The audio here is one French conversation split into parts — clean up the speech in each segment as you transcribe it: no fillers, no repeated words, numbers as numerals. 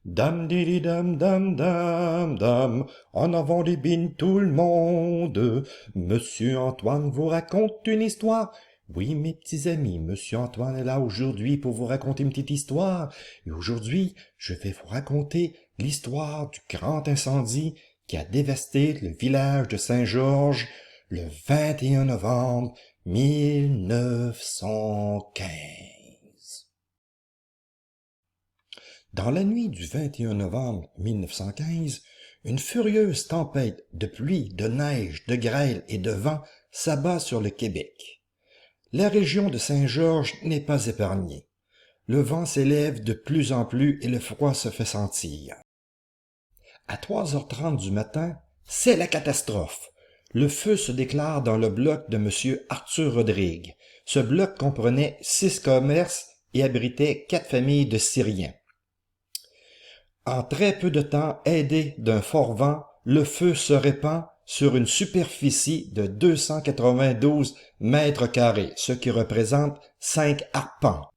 Dame didi dame dame dame dame, en avant les bines tout le monde. Monsieur Antoine vous raconte une histoire. Oui, mes petits amis, Monsieur Antoine est là aujourd'hui pour vous raconter une petite histoire. Et aujourd'hui, je vais vous raconter l'histoire du grand incendie qui a dévasté le village de Saint-Georges le 21 novembre 1915. Dans la nuit du 21 novembre 1915, une furieuse tempête de pluie, de neige, de grêle et de vent s'abat sur le Québec. La région de Saint-Georges n'est pas épargnée. Le vent s'élève de plus en plus et le froid se fait sentir. À 3h30 du matin, c'est la catastrophe. Le feu se déclare dans le bloc de M. Arthur Rodrigue. Ce bloc comprenait 6 commerces et abritait 4 familles de Syriens. En très peu de temps, aidé d'un fort vent, le feu se répand sur une superficie de 292 mètres carrés, ce qui représente 5 arpents.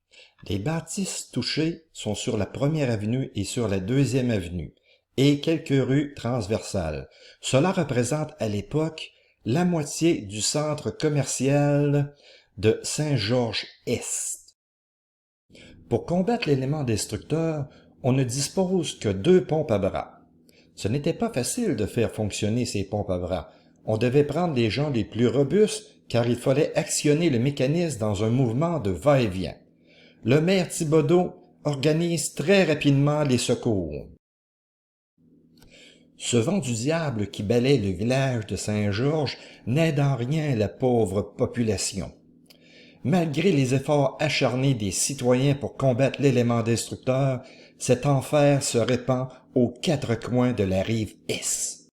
Les bâtisses touchées sont sur la première avenue et sur la deuxième avenue, et quelques rues transversales. Cela représente à l'époque la moitié du centre commercial de Saint-Georges-Est. Pour combattre l'élément destructeur, on ne dispose que 2 pompes à bras. Ce n'était pas facile de faire fonctionner ces pompes à bras. On devait prendre les gens les plus robustes car il fallait actionner le mécanisme dans un mouvement de va-et-vient. Le maire Thibodeau organise très rapidement les secours. Ce vent du diable qui balaie le village de Saint-Georges n'aide en rien la pauvre population. Malgré les efforts acharnés des citoyens pour combattre l'élément destructeur, cet enfer se répand aux 4 coins de la rive est.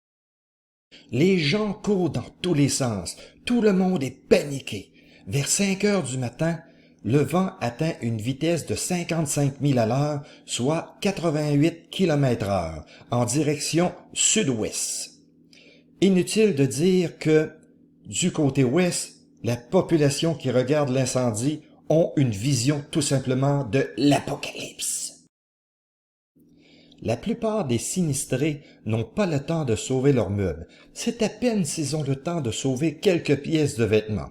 Les gens courent dans tous les sens, tout le monde est paniqué. Vers 5 heures du matin, le vent atteint une vitesse de 55 000 à l'heure, soit 88 km/h, en direction sud-ouest. Inutile de dire que, du côté ouest, la population qui regarde l'incendie ont une vision tout simplement de l'apocalypse. La plupart des sinistrés n'ont pas le temps de sauver leurs meubles. C'est à peine s'ils ont le temps de sauver quelques pièces de vêtements.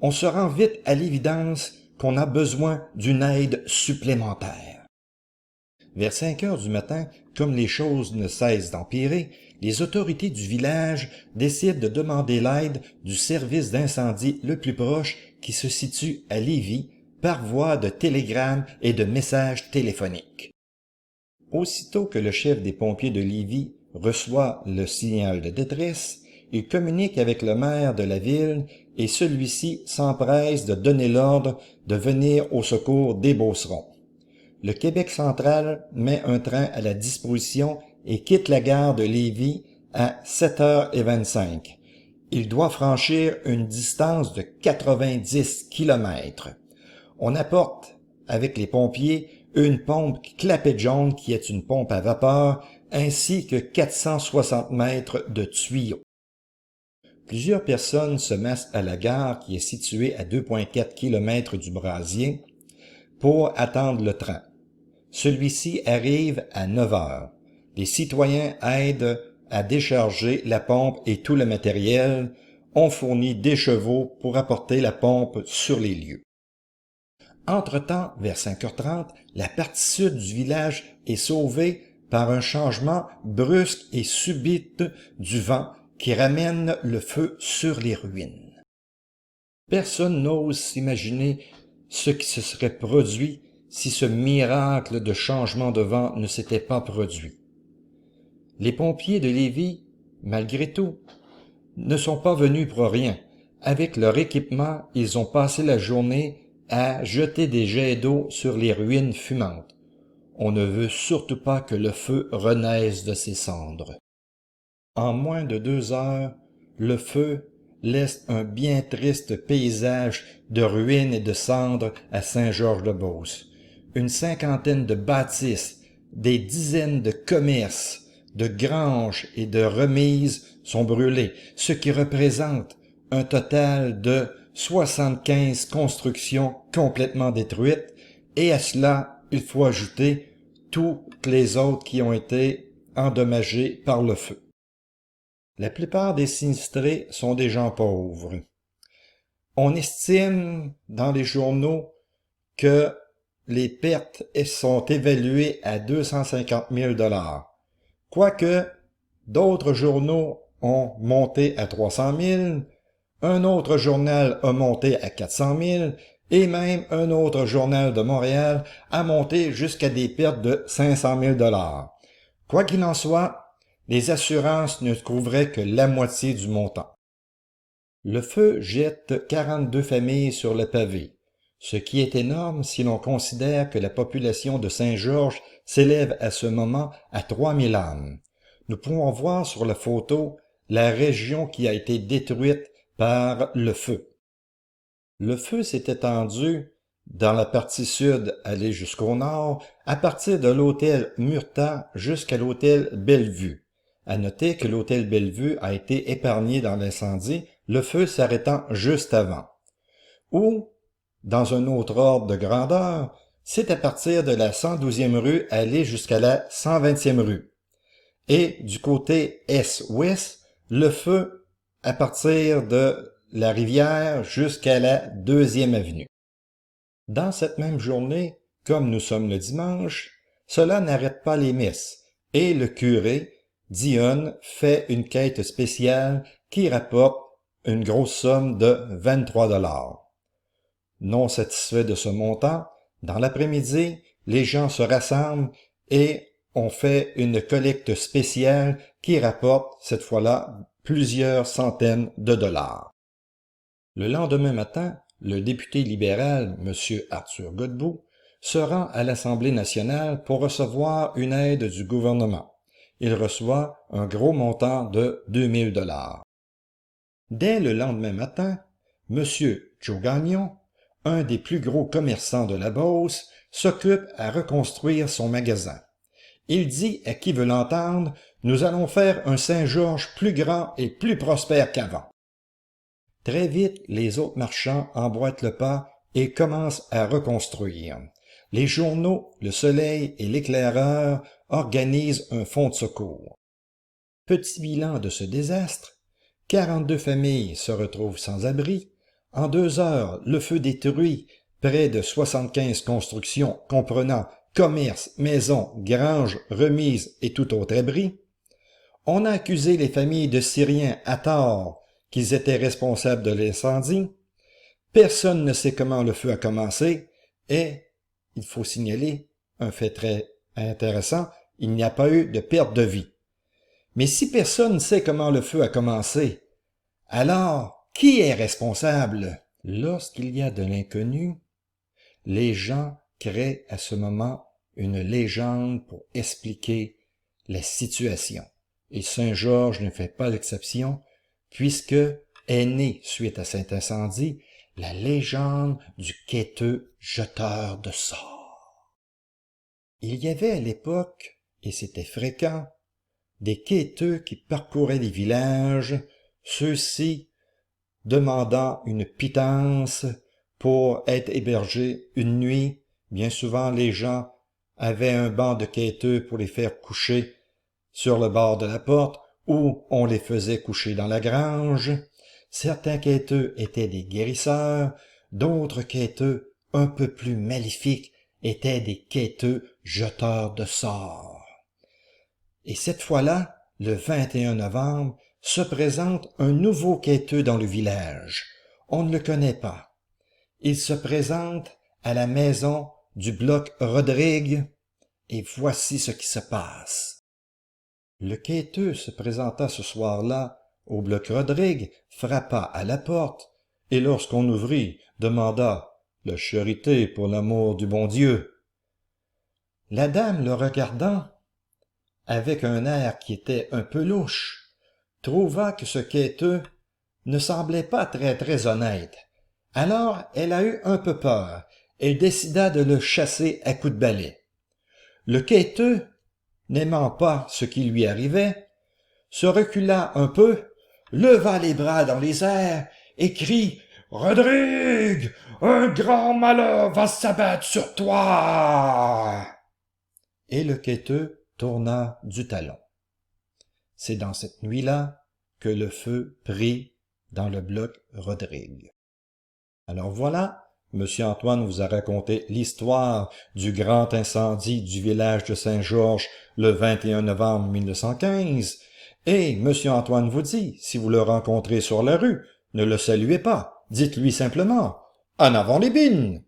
On se rend vite à l'évidence qu'on a besoin d'une aide supplémentaire. Vers 5 heures du matin, comme les choses ne cessent d'empirer, les autorités du village décident de demander l'aide du service d'incendie le plus proche qui se situe à Lévis par voie de télégramme et de messages téléphoniques. Aussitôt que le chef des pompiers de Lévis reçoit le signal de détresse, il communique avec le maire de la ville et celui-ci s'empresse de donner l'ordre de venir au secours des Beaucerons. Le Québec central met un train à la disposition et quitte la gare de Lévis à 7h25. Il doit franchir une distance de 90 km. On apporte, avec les pompiers, une pompe Clapet Jones qui est une pompe à vapeur, ainsi que 460 mètres de tuyaux. Plusieurs personnes se massent à la gare qui est située à 2,4 km du brasier pour attendre le train. Celui-ci arrive à 9 heures. Les citoyens aident à décharger la pompe et tout le matériel. On fournit des chevaux pour apporter la pompe sur les lieux. Entre-temps, vers 5h30, la partie sud du village est sauvée par un changement brusque et subite du vent qui ramène le feu sur les ruines. Personne n'ose s'imaginer ce qui se serait produit si ce miracle de changement de vent ne s'était pas produit. Les pompiers de Lévis, malgré tout, ne sont pas venus pour rien. Avec leur équipement, ils ont passé la journée à jeter des jets d'eau sur les ruines fumantes. On ne veut surtout pas que le feu renaisse de ses cendres. En moins de 2 heures, le feu laisse un bien triste paysage de ruines et de cendres à Saint-Georges-de-Beauce. Une 50aine de bâtisses, des dizaines de commerces, de granges et de remises sont brûlées, ce qui représente un total de 75 constructions complètement détruites, et à cela, il faut ajouter toutes les autres qui ont été endommagées par le feu. La plupart des sinistrés sont des gens pauvres. On estime dans les journaux que les pertes sont évaluées à 250 000 $. Quoique d'autres journaux ont monté à 300 000, un autre journal a monté à 400 000 et même un autre journal de Montréal a monté jusqu'à des pertes de 500 000 $. Quoi qu'il en soit, les assurances ne couvraient que la moitié du montant. Le feu jette 42 familles sur le pavé, ce qui est énorme si l'on considère que la population de Saint-Georges s'élève à ce moment à 3000 âmes. Nous pouvons voir sur la photo la région qui a été détruite par le feu. Le feu s'est étendu dans la partie sud, allé jusqu'au nord, à partir de l'hôtel Murta jusqu'à l'hôtel Bellevue. À noter que l'hôtel Bellevue a été épargné dans l'incendie, le feu s'arrêtant juste avant. Ou, dans un autre ordre de grandeur, c'est à partir de la 112e rue aller jusqu'à la 120e rue. Et du côté est-ouest, le feu à partir de la rivière jusqu'à la 2e avenue. Dans cette même journée, comme nous sommes le dimanche, cela n'arrête pas les messes, et le curé, Dionne, fait une quête spéciale qui rapporte une grosse somme de 23 $. Non satisfait de ce montant, dans l'après-midi, les gens se rassemblent et on fait une collecte spéciale qui rapporte, cette fois-là, plusieurs centaines de $. Le lendemain matin, le député libéral, M. Arthur Godbout, se rend à l'Assemblée nationale pour recevoir une aide du gouvernement. Il reçoit un gros montant de 2000 $. Dès le lendemain matin, M. Joe Gagnon, un des plus gros commerçants de la Beauce, s'occupe à reconstruire son magasin. Il dit à qui veut l'entendre, « Nous allons faire un Saint-Georges plus grand et plus prospère qu'avant. » Très vite, les autres marchands emboîtent le pas et commencent à reconstruire. Les journaux, Le Soleil et L'Éclaireur organisent un fonds de secours. Petit bilan de ce désastre, 42 familles se retrouvent sans abri. En 2 heures, le feu détruit près de 75 constructions comprenant commerces, maisons, granges, remises et tout autre abri. On a accusé les familles de Syriens à tort qu'ils étaient responsables de l'incendie. Personne ne sait comment le feu a commencé et, il faut signaler un fait très intéressant, il n'y a pas eu de perte de vie. Mais si personne ne sait comment le feu a commencé, alors qui est responsable? Lorsqu'il y a de l'inconnu, les gens créent à ce moment une légende pour expliquer la situation. Et Saint-Georges ne fait pas l'exception, puisque est née, suite à cet incendie, la légende du quêteux jeteur de sorts. Il y avait à l'époque, et c'était fréquent, des quêteux qui parcouraient les villages, ceux-ci demandant une pitance pour être hébergés une nuit. Bien souvent, les gens avaient un banc de quêteux pour les faire coucher sur le bord de la porte, ou on les faisait coucher dans la grange. Certains quêteux étaient des guérisseurs, d'autres quêteux, un peu plus maléfiques, étaient des quêteux jeteurs de sorts. Et cette fois-là, le 21 novembre, se présente un nouveau quêteux dans le village. On ne le connaît pas. Il se présente à la maison du bloc Rodrigue, et voici ce qui se passe. Le quêteux se présenta ce soir-là au bloc Rodrigue, frappa à la porte, et lorsqu'on ouvrit, demanda « La charité pour l'amour du bon Dieu ». La dame, le regardant, avec un air qui était un peu louche, trouva que ce quêteux ne semblait pas très honnête. Alors elle a eu un peu peur et décida de le chasser à coups de balai. Le quêteux, n'aimant pas ce qui lui arrivait, se recula un peu, leva les bras dans les airs et crie « Rodrigue, un grand malheur va s'abattre sur toi !» et le quêteux tourna du talon. C'est dans cette nuit-là que le feu prit dans le bloc Rodrigue. Alors voilà, Monsieur Antoine vous a raconté l'histoire du grand incendie du village de Saint-Georges le 21 novembre 1915, et Monsieur Antoine vous dit, si vous le rencontrez sur la rue, ne le saluez pas, dites-lui simplement « En avant les bines !»